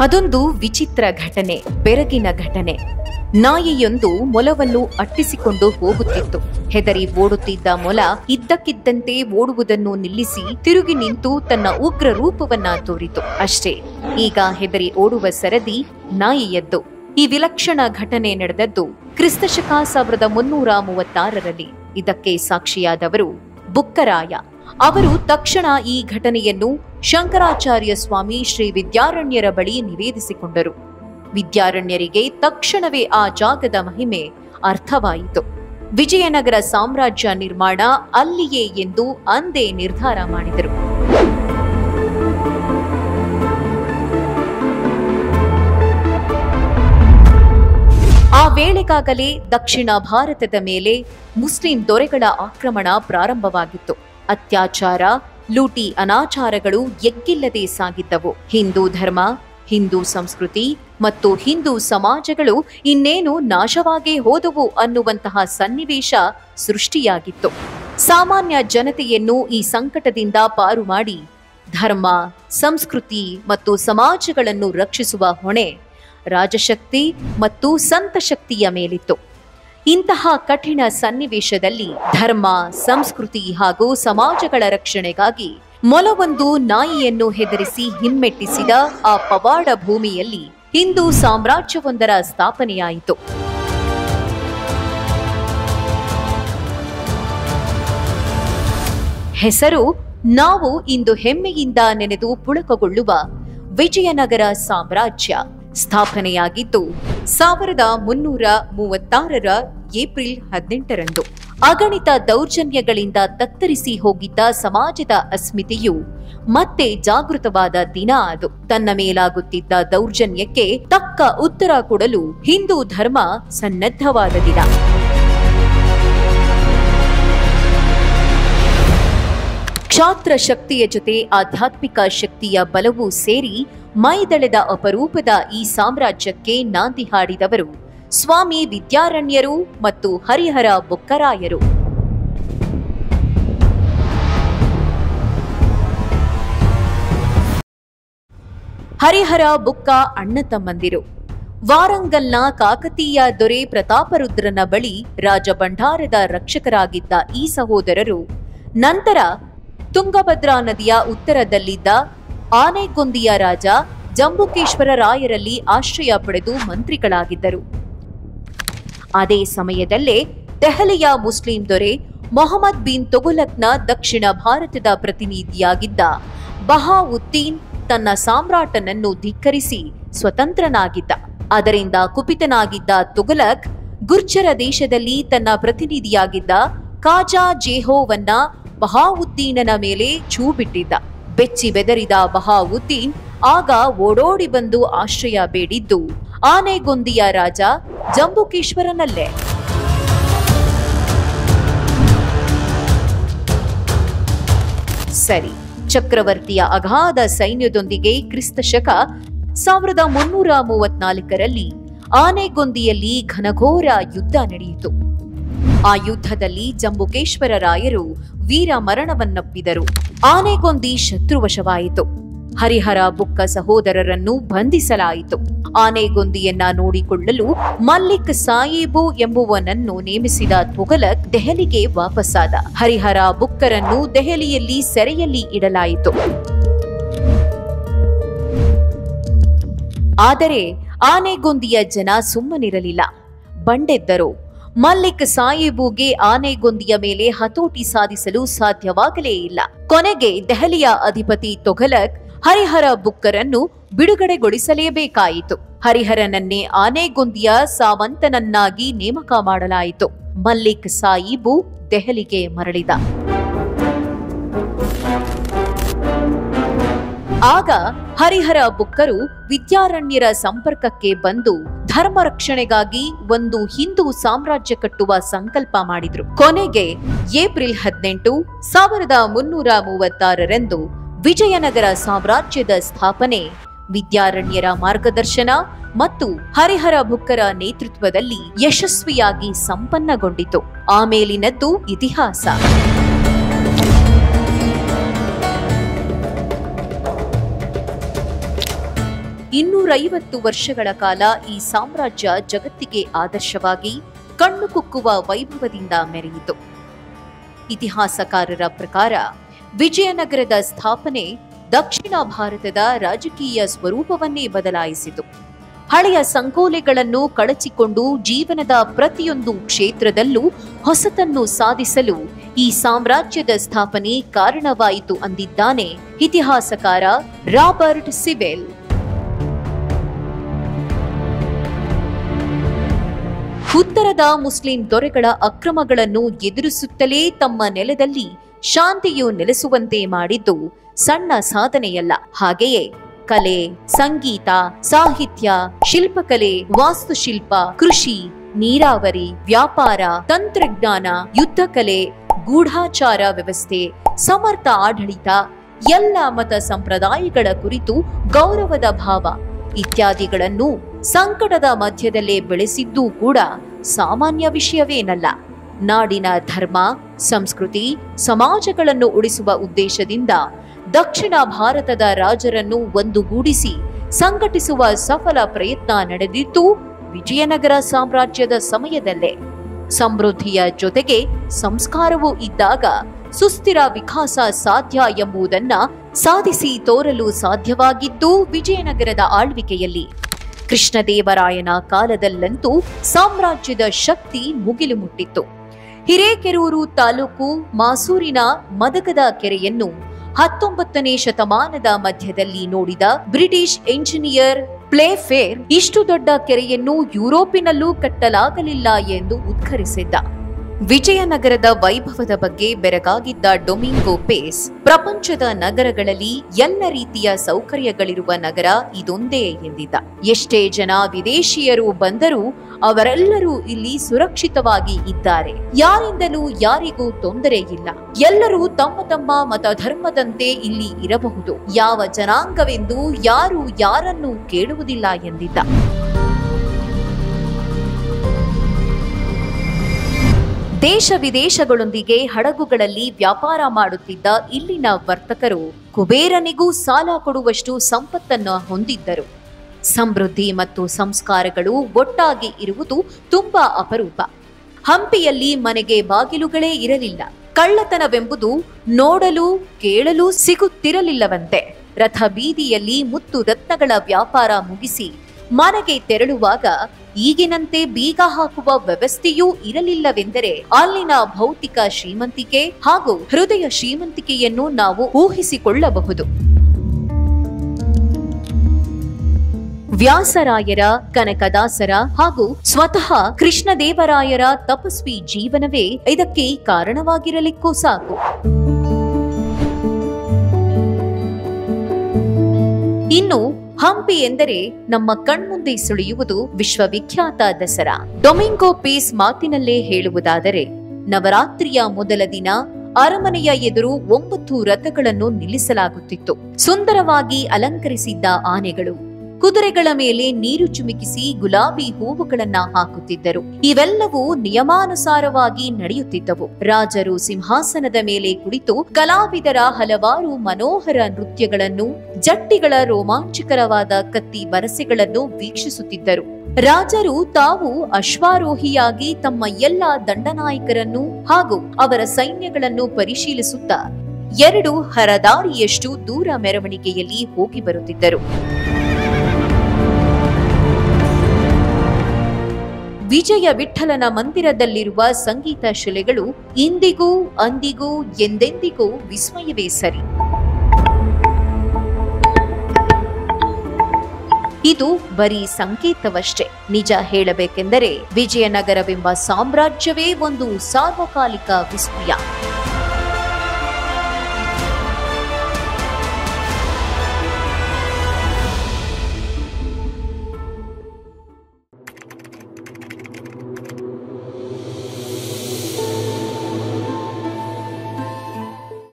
ಅದೊಂದು ವಿಚಿತ್ರ ಘಟನೆ, ಬೆರಗಿನ ಘಟನೆ. ನಾಯಿಯೊಂದು ಮೊಲವನ್ನು ಅಟ್ಟಿಸಿಕೊಂಡು ಹೋಗುತ್ತಿತ್ತು. ಹೆದರಿ ಓಡುತ್ತಿದ್ದ ಮೊಲ ಇದ್ದಕ್ಕಿದ್ದಂತೆ ಓಡುವುದನ್ನು ನಿಲ್ಲಿಸಿ ತಿರುಗಿ ನಿಂತು ತನ್ನ ಉಗ್ರ ರೂಪವನ್ನ ತೋರಿತು. ಅಷ್ಟೇ, ಈಗ ಹೆದರಿ ಓಡುವ ಸರದಿ ನಾಯಿಯದ್ದು. ಈ ವಿಲಕ್ಷಣ ಘಟನೆ ನಡೆದದ್ದು ಕ್ರಿಸ್ತಶಕ 1336ರಲ್ಲಿ. ಇದಕ್ಕೆ ಸಾಕ್ಷಿಯಾದವರು ಬುಕ್ಕರಾಯ. ಅವರು ತಕ್ಷಣ ಈ ಘಟನೆಯನ್ನು ಶಂಕರಾಚಾರ್ಯ ಸ್ವಾಮಿ ಶ್ರೀ ವಿದ್ಯಾರಣ್ಯರ ಬಳಿ ನಿವೇದಿಸಿಕೊಂಡರು. ವಿದ್ಯಾರಣ್ಯರಿಗೆ ತಕ್ಷಣವೇ ಆ ಜಾಗದ ಮಹಿಮೆ ಅರ್ಥವಾಯಿತು. ವಿಜಯನಗರ ಸಾಮ್ರಾಜ್ಯ ನಿರ್ಮಾಣ ಅಲ್ಲಿಯೇ ಎಂದು ಅಂದೇ ನಿರ್ಧಾರ ಮಾಡಿದರು. ಆ ವೇಳೆಗಾಗಲೇ ದಕ್ಷಿಣ ಭಾರತದ ಮೇಲೆ ಮುಸ್ಲಿಂ ದೊರೆಗಳ ಆಕ್ರಮಣ ಪ್ರಾರಂಭವಾಗಿತ್ತು. ಅತ್ಯಾಚಾರ, ಲೂಟಿ, ಅನಾಚಾರಗಳು ಎಗ್ಗಿಲ್ಲದೆ ಸಾಗಿದ್ದವು. ಹಿಂದೂ ಧರ್ಮ, ಹಿಂದೂ ಸಂಸ್ಕೃತಿ ಮತ್ತು ಹಿಂದೂ ಸಮಾಜಗಳು ಇನ್ನೇನು ನಾಶವಾಗೇ ಹೋದವು ಅನ್ನುವಂತಹ ಸನ್ನಿವೇಶ ಸೃಷ್ಟಿಯಾಗಿತ್ತು. ಸಾಮಾನ್ಯ ಜನತೆಯನ್ನು ಈ ಸಂಕಟದಿಂದ ಪಾರು ಮಾಡಿ ಧರ್ಮ, ಸಂಸ್ಕೃತಿ ಮತ್ತು ಸಮಾಜಗಳನ್ನು ರಕ್ಷಿಸುವ ಹೊಣೆ ರಾಜಶಕ್ತಿ ಮತ್ತು ಸಂತಶಕ್ತಿಯ ಮೇಲಿತ್ತು. ಇಂತಹ ಕಠಿಣ ಸನ್ನಿವೇಶದಲ್ಲಿ ಧರ್ಮ, ಸಂಸ್ಕೃತಿ ಹಾಗೂ ಸಮಾಜಗಳ ರಕ್ಷಣೆಗಾಗಿ ಮೊಲವೊಂದು ನಾಯಿಯನ್ನು ಹೆದರಿಸಿ ಹಿಮ್ಮೆಟ್ಟಿಸಿದ ಆ ಪವಾಡ ಭೂಮಿಯಲ್ಲಿ ಹಿಂದೂ ಸಾಮ್ರಾಜ್ಯವೊಂದರ ಸ್ಥಾಪನೆಯಾಯಿತು. ಹೆಸರು ನಾವು ಇಂದು ಹೆಮ್ಮೆಯಿಂದ ನೆನೆದು ಪುಳಕಗೊಳ್ಳುವ ವಿಜಯನಗರ ಸಾಮ್ರಾಜ್ಯ. ಸ್ಥಾಪನೆಯಾಗಿದ್ದು 1336ರ ಏಪ್ರಿಲ್ 18ರಂದು. ಅಗಣಿತ ದೌರ್ಜನ್ಯಗಳಿಂದ ತತ್ತರಿಸಿ ಹೋಗಿದ್ದ ಸಮಾಜದ ಅಸ್ಮಿತೆಯು ಮತ್ತೆ ಜಾಗೃತವಾದ ದಿನ ಅದು. ತನ್ನ ಮೇಲಾಗುತ್ತಿದ್ದ ದೌರ್ಜನ್ಯಕ್ಕೆ ತಕ್ಕ ಉತ್ತರ ಕೊಡಲು ಹಿಂದೂ ಧರ್ಮ ಸನ್ನದ್ಧವಾದ ದಿನ. ಕ್ಷಾತ್ರ ಶಕ್ತಿಯ ಜೊತೆ ಆಧ್ಯಾತ್ಮಿಕ ಶಕ್ತಿಯ ಬಲವೂ ಸೇರಿ ಮೈದಳೆದ ಅಪರೂಪದ ಈ ಸಾಮ್ರಾಜ್ಯಕ್ಕೆ ನಾಂದಿ ಹಾಡಿದವರು ಸ್ವಾಮಿ ವಿದ್ಯಾರಣ್ಯರು ಮತ್ತು ಹರಿಹರ ಬುಕ್ಕರಾಯರು. ಹರಿಹರ ಬುಕ್ಕ ಅಣ್ಣ ತಮ್ಮಂದಿರು. ವಾರಂಗಲ್ನ ಕಾಕತೀಯ ದೊರೆ ಪ್ರತಾಪರುದ್ರನ ಬಳಿ ರಾಜಭಂಡಾರದ ರಕ್ಷಕರಾಗಿದ್ದ ಈ ಸಹೋದರರು ನಂತರ ತುಂಗಭದ್ರಾ ನದಿಯ ಉತ್ತರದಲ್ಲಿದ್ದ ಆನೆಗೊಂದಿಯ ರಾಜ ಜಂಬುಕೇಶ್ವರ ರಾಯರಲ್ಲಿ ಆಶ್ರಯ ಪಡೆದು ಮಂತ್ರಿಗಳಾಗಿದ್ದರು. ಅದೇ ಸಮಯದಲ್ಲೇ ದೆಹಲಿಯ ಮುಸ್ಲಿಂ ದೊರೆ ಮೊಹಮ್ಮದ್ ಬಿನ್ ತುಘಲಕ್ನ ದಕ್ಷಿಣ ಭಾರತದ ಪ್ರತಿನಿಧಿಯಾಗಿದ್ದ ಬಹಾವುದ್ದೀನ್ ತನ್ನ ಸಾಮ್ರಾಟನನ್ನು ಧಿಕ್ಕರಿಸಿ ಸ್ವತಂತ್ರನಾಗಿದ್ದ. ಅದರಿಂದ ಕುಪಿತನಾಗಿದ್ದ ತುಘಲಕ್ ಗುರ್ಜರ ದೇಶದಲ್ಲಿ ತನ್ನ ಪ್ರತಿನಿಧಿಯಾಗಿದ್ದ ಖಾಜಾ ಜೇಹೋವನ್ನ ಬಹಾವುದ್ದೀನನ ಮೇಲೆ ಛೂ ಬಿಟ್ಟಿದ್ದ. ಬೆಚ್ಚಿ ಬೆದರಿದ ಬಹಾವುದ್ದೀನ್ ಆಗ ಓಡೋಡಿ ಬಂದು ಆಶ್ರಯ ಬೇಡಿದ್ದು ಆನೆಗೊಂದಿಯ ರಾಜ ಜಂಬುಕೇಶ್ವರನಲ್ಲೇ. ಸರಿ, ಚಕ್ರವರ್ತಿಯ ಅಗಾಧ ಸೈನ್ಯದೊಂದಿಗೆ ಕ್ರಿಸ್ತಶಕ 1334ರಲ್ಲಿ ಆನೆಗೊಂದಿಯಲ್ಲಿ ಘನಘೋರ ಯುದ್ಧ ನಡೆಯಿತು. ಆ ಯುದ್ಧದಲ್ಲಿ ಜಂಬುಕೇಶ್ವರ ರಾಯರು ವೀರ ಮರಣವನ್ನಪ್ಪಿದರು. ಆನೆಗೊಂದಿ ಶತ್ರುವಶವಾಯಿತು. ಹರಿಹರ ಬುಕ್ಕ ಸಹೋದರರನ್ನು ಬಂಧಿಸಲಾಯಿತು. ಆನೆಗೊಂದಿಯನ್ನ ನೋಡಿಕೊಳ್ಳಲು ಮಲ್ಲಿಕ್ ಸಾಹೇಬು ಎಂಬುವನನ್ನು ನೇಮಿಸಿದ ತುಘಲಕ್ ದೆಹಲಿಗೆ ವಾಪಸ್ಸಾದ. ಹರಿಹರ ಬುಕ್ಕರನ್ನು ದೆಹಲಿಯಲ್ಲಿ ಸೆರೆಯಲ್ಲಿ ಇಡಲಾಯಿತು. ಆದರೆ ಆನೆಗೊಂದಿಯ ಜನ ಸುಮ್ಮನಿರಲಿಲ್ಲ, ಬಂಡೆದ್ದರು. ಮಲ್ಲಿಕ್ ಸಾಹೇಬುಗೆ ಆನೆಗೊಂದಿಯ ಮೇಲೆ ಹತೋಟಿ ಸಾಧಿಸಲು ಸಾಧ್ಯವಾಗಲೇ ಇಲ್ಲ. ಕೊನೆಗೆ ದೆಹಲಿಯ ಅಧಿಪತಿ ತುಘಲಕ್ ಹರಿಹರ ಬುಕ್ಕರನ್ನು ಬಿಡುಗಡೆಗೊಳಿಸಲೇಬೇಕಾಯಿತು. ಹರಿಹರನನ್ನೇ ಆನೆಗೊಂದಿಯ ಸಾವಂತನನ್ನಾಗಿ ನೇಮಕ ಮಾಡಲಾಯಿತು. ಮಲ್ಲಿಕ್ ಸಾಹೇಬು ದೆಹಲಿಗೆ ಮರಳಿದ. ಆಗ ಹರಿಹರ ಬುಕ್ಕರು ವಿದ್ಯಾರಣ್ಯರ ಸಂಪರ್ಕಕ್ಕೆ ಬಂದು ಧರ್ಮ ರಕ್ಷಣೆಗಾಗಿ ಒಂದು ಹಿಂದೂ ಸಾಮ್ರಾಜ್ಯ ಕಟ್ಟುವ ಸಂಕಲ್ಪ ಮಾಡಿದ್ರು. ಕೊನೆಗೆ ಏಪ್ರಿಲ್ 18, 1336ರಂದು ವಿಜಯನಗರ ಸಾಮ್ರಾಜ್ಯದ ಸ್ಥಾಪನೆ ವಿದ್ಯಾರಣ್ಯರ ಮಾರ್ಗದರ್ಶನ ಮತ್ತು ಹರಿಹರ ಬುಕ್ಕರ ನೇತೃತ್ವದಲ್ಲಿ ಯಶಸ್ವಿಯಾಗಿ ಸಂಪನ್ನಗೊಂಡಿತು. ಆಮೇಲಿನದ್ದು ಇತಿಹಾಸ. 200 250 ವರ್ಷಗಳ ಕಾಲ ಈ ಸಾಮ್ರಾಜ್ಯ ಜಗತ್ತಿಗೆ ಆದರ್ಶವಾಗಿ ಕಣ್ಣು ಕುಕ್ಕುವ ವೈಭವದಿಂದ ಮೆರೆಯಿತು. ಇತಿಹಾಸಕಾರರ ಪ್ರಕಾರ ವಿಜಯನಗರದ ಸ್ಥಾಪನೆ ದಕ್ಷಿಣ ಭಾರತದ ರಾಜಕೀಯ ಸ್ವರೂಪವನ್ನೇ ಬದಲಾಯಿಸಿತು. ಹಳೆಯ ಸಂಕೋಲೆಗಳನ್ನು ಕಳಚಿಕೊಂಡು ಜೀವನದ ಪ್ರತಿಯೊಂದು ಕ್ಷೇತ್ರದಲ್ಲೂ ಹೊಸತನ್ನು ಸಾಧಿಸಲು ಈ ಸಾಮ್ರಾಜ್ಯದ ಸ್ಥಾಪನೆ ಕಾರಣವಾಯಿತು ಅಂದಿದ್ದಾನೆ ಇತಿಹಾಸಕಾರ ರಾಬರ್ಟ್ ಸಿಬೆಲ್. ಉತ್ತರದ ಮುಸ್ಲಿಂ ದೊರೆಗಳ ಅಕ್ರಮಗಳನ್ನು ಎದುರಿಸುತ್ತಲೇ ತಮ್ಮ ನೆಲದಲ್ಲಿ ಶಾಂತಿಯು ನೆಲೆಸುವಂತೆ ಮಾಡಿದ್ದು ಸಣ್ಣ ಸಾಧನೆಯಲ್ಲ. ಹಾಗೆಯೇ ಕಲೆ, ಸಂಗೀತ, ಸಾಹಿತ್ಯ, ಶಿಲ್ಪಕಲೆ, ವಾಸ್ತುಶಿಲ್ಪ, ಕೃಷಿ, ನೀರಾವರಿ, ವ್ಯಾಪಾರ, ತಂತ್ರಜ್ಞಾನ, ಯುದ್ಧ ಕಲೆ, ಗೂಢಾಚಾರ ವ್ಯವಸ್ಥೆ, ಸಮರ್ಥ ಆಡಳಿತ, ಎಲ್ಲ ಮತ ಸಂಪ್ರದಾಯಗಳ ಕುರಿತು ಗೌರವದ ಭಾವ ಇತ್ಯಾದಿಗಳನ್ನು ಸಂಕಟದ ಮಧ್ಯದಲ್ಲೇ ಬೆಳೆಸಿದ್ದೂ ಕೂಡ ಸಾಮಾನ್ಯ ವಿಷಯವೇನಲ್ಲ. ನಾಡಿನ ಧರ್ಮ, ಸಂಸ್ಕೃತಿ, ಸಮಾಜಗಳನ್ನು ಉಳಿಸುವ ಉದ್ದೇಶದಿಂದ ದಕ್ಷಿಣ ಭಾರತದ ರಾಜರನ್ನು ಒಂದುಗೂಡಿಸಿ ಸಂಘಟಿಸುವ ಸಫಲ ಪ್ರಯತ್ನ ನಡೆದಿದ್ದು ವಿಜಯನಗರ ಸಾಮ್ರಾಜ್ಯದ ಸಮಯದಲ್ಲೇ. ಸಮೃದ್ಧಿಯ ಜೊತೆಗೆ ಸಂಸ್ಕಾರವೂ ಇದ್ದಾಗ ಸುಸ್ಥಿರ ವಿಕಾಸ ಸಾಧ್ಯ ಎಂಬುದನ್ನ ಸಾಧಿಸಿ ತೋರಲು ಸಾಧ್ಯವಾಗಿದ್ದು ವಿಜಯನಗರದ ಆಳ್ವಿಕೆಯಲ್ಲಿ. ಕೃಷ್ಣದೇವರಾಯನ ಕಾಲದಲ್ಲಂತೂ ಸಾಮ್ರಾಜ್ಯದ ಶಕ್ತಿ ಮುಗಿಲು ಮುಟ್ಟಿತ್ತು. ಹಿರೇಕೆರೂರು ತಾಲೂಕು ಮಾಸೂರಿನ ಮದಗದ ಕೆರೆಯನ್ನು 19ನೇ ಶತಮಾನದ ಮಧ್ಯದಲ್ಲಿ ನೋಡಿದ ಬ್ರಿಟಿಷ್ ಎಂಜಿನಿಯರ್ ಪ್ಲೇಫೇರ್ ಇಷ್ಟು ದೊಡ್ಡ ಕೆರೆಯನ್ನು ಯುರೋಪಿನಲ್ಲೂ ಕಟ್ಟಲಾಗಲಿಲ್ಲ ಎಂದು ಉದ್ಘರಿಸಿದ್ದ. ವಿಜಯನಗರದ ವೈಭವದ ಬಗ್ಗೆ ಬೆರಗಾಗಿದ್ದ ಡೊಮಿಂಗೋ ಪೇಸ್ ಪ್ರಪಂಚದ ನಗರಗಳಲ್ಲಿ ಎಲ್ಲ ರೀತಿಯ ಸೌಕರ್ಯಗಳಿರುವ ನಗರ ಇದೊಂದೇ ಎಂದಿದ್ದ. ಎಷ್ಟೇ ಜನ ವಿದೇಶಿಯರು ಬಂದರೂ ಅವರೆಲ್ಲರೂ ಇಲ್ಲಿ ಸುರಕ್ಷಿತವಾಗಿ ಇದ್ದಾರೆ. ಯಾರಿಂದಲೂ ಯಾರಿಗೂ ತೊಂದರೆ ಇಲ್ಲ. ಎಲ್ಲರೂ ತಮ್ಮ ತಮ್ಮ ಮತಧರ್ಮದಂತೆ ಇಲ್ಲಿ ಇರಬಹುದು. ಯಾವ ಜನಾಂಗವೆಂದು ಯಾರು ಯಾರನ್ನೂ ಕೇಳುವುದಿಲ್ಲ ಎಂದಿದ್ದ. ದೇಶ ವಿದೇಶಗಳೊಂದಿಗೆ ಹಡಗುಗಳಲ್ಲಿ ವ್ಯಾಪಾರ ಮಾಡುತ್ತಿದ್ದ ಇಲ್ಲಿನ ವರ್ತಕರು ಕುಬೇರನಿಗೂ ಸಾಲ ಕೊಡುವಷ್ಟು ಸಂಪತ್ತನ್ನು ಹೊಂದಿದ್ದರು. ಸಮೃದ್ಧಿ ಮತ್ತು ಸಂಸ್ಕಾರಗಳು ಒಟ್ಟಾಗಿ ಇರುವುದು ತುಂಬಾ ಅಪರೂಪ. ಹಂಪಿಯಲ್ಲಿ ಮನೆಗೆ ಬಾಗಿಲುಗಳೇ ಇರಲಿಲ್ಲ. ಕಳ್ಳತನವೆಂಬುದು ನೋಡಲು ಕೇಳಲು ಸಿಗುತ್ತಿರಲಿಲ್ಲವಂತೆ. ರಥ ಬೀದಿಯಲ್ಲಿ ಮುತ್ತು ರತ್ನಗಳ ವ್ಯಾಪಾರ ಮುಗಿಸಿ ಮನೆಗೆ ತೆರಳುವಾಗ ಈಗಿನಂತೆ ಬೀಗ ಹಾಕುವ ವ್ಯವಸ್ಥೆಯೂ ಇರಲಿಲ್ಲವೆಂದರೆ ಅಲ್ಲಿನ ಭೌತಿಕ ಶ್ರೀಮಂತಿಕೆ ಹಾಗೂ ಹೃದಯ ಶ್ರೀಮಂತಿಕೆಯನ್ನು ನಾವು ಊಹಿಸಿಕೊಳ್ಳಬಹುದು. ವ್ಯಾಸರಾಯರ, ಕನಕದಾಸರ ಹಾಗೂ ಸ್ವತಃ ಕೃಷ್ಣದೇವರಾಯರ ತಪಸ್ವಿ ಜೀವನವೇ ಇದಕ್ಕೆ ಕಾರಣವಾಗಿರಲಿಕ್ಕೂ ಸಾಕು. ಇನ್ನು ಹಂಪಿ ಎಂದರೆ ನಮ್ಮ ಕಣ್ಮುಂದೆ ಸುಳಿಯುವುದು ವಿಶ್ವವಿಖ್ಯಾತ ದಸರಾ. ಡೊಮಿಂಗೋ ಪೀಸ್ ಮಾತಿನಲ್ಲೇ ಹೇಳುವುದಾದರೆ, ನವರಾತ್ರಿಯ ಮೊದಲ ದಿನ ಅರಮನೆಯ ಎದುರು 9 ರಥಗಳನ್ನು ನಿಲ್ಲಿಸಲಾಗುತ್ತಿತ್ತು. ಸುಂದರವಾಗಿ ಅಲಂಕರಿಸಿದ್ದ ಆನೆಗಳು, ಕುದುರೆಗಳ ಮೇಲೆ ನೀರು ಚಿಮುಕಿಸಿ ಗುಲಾಬಿ ಹೂವುಗಳನ್ನ ಹಾಕುತ್ತಿದ್ದರು. ಇವೆಲ್ಲವೂ ನಿಯಮಾನುಸಾರವಾಗಿ ನಡೆಯುತ್ತಿದ್ದವು. ರಾಜರು ಸಿಂಹಾಸನದ ಮೇಲೆ ಕುಳಿತು ಕಲಾವಿದರ ಹಲವಾರು ಮನೋಹರ ನೃತ್ಯಗಳನ್ನು, ಜಟ್ಟಿಗಳ ರೋಮಾಂಚಕರವಾದ ಕತ್ತಿ ಬರಸೆಗಳನ್ನು ವೀಕ್ಷಿಸುತ್ತಿದ್ದರು. ರಾಜರು ತಾವು ಅಶ್ವಾರೋಹಿಯಾಗಿ ತಮ್ಮ ಎಲ್ಲ ದಂಡನಾಯಕರನ್ನು ಹಾಗೂ ಅವರ ಸೈನ್ಯಗಳನ್ನು ಪರಿಶೀಲಿಸುತ್ತಾ 2 ಹರದಾರಿಯಷ್ಟು ದೂರ ಮೆರವಣಿಗೆಯಲ್ಲಿ ಹೋಗಿ ಬರುತ್ತಿದ್ದರು. ವಿಜಯ ವಿಠಲನ ಮಂದಿರದಲ್ಲಿರುವ ಸಂಗೀತ ಶಿಲೆಗಳು ಇಂದಿಗೂ ಅಂದಿಗೂ ಎಂದೆಂದಿಗೂ ವಿಸ್ಮಯವೇ ಸರಿ. ಇದು ಬರೀ ಸಂಕೇತವಷ್ಟೇ. ನಿಜ ಹೇಳಬೇಕೆಂದರೆ ವಿಜಯನಗರವೆಂಬ ಸಾಮ್ರಾಜ್ಯವೇ ಒಂದು ಸಾರ್ವಕಾಲಿಕ ವಿಸ್ಮಯ.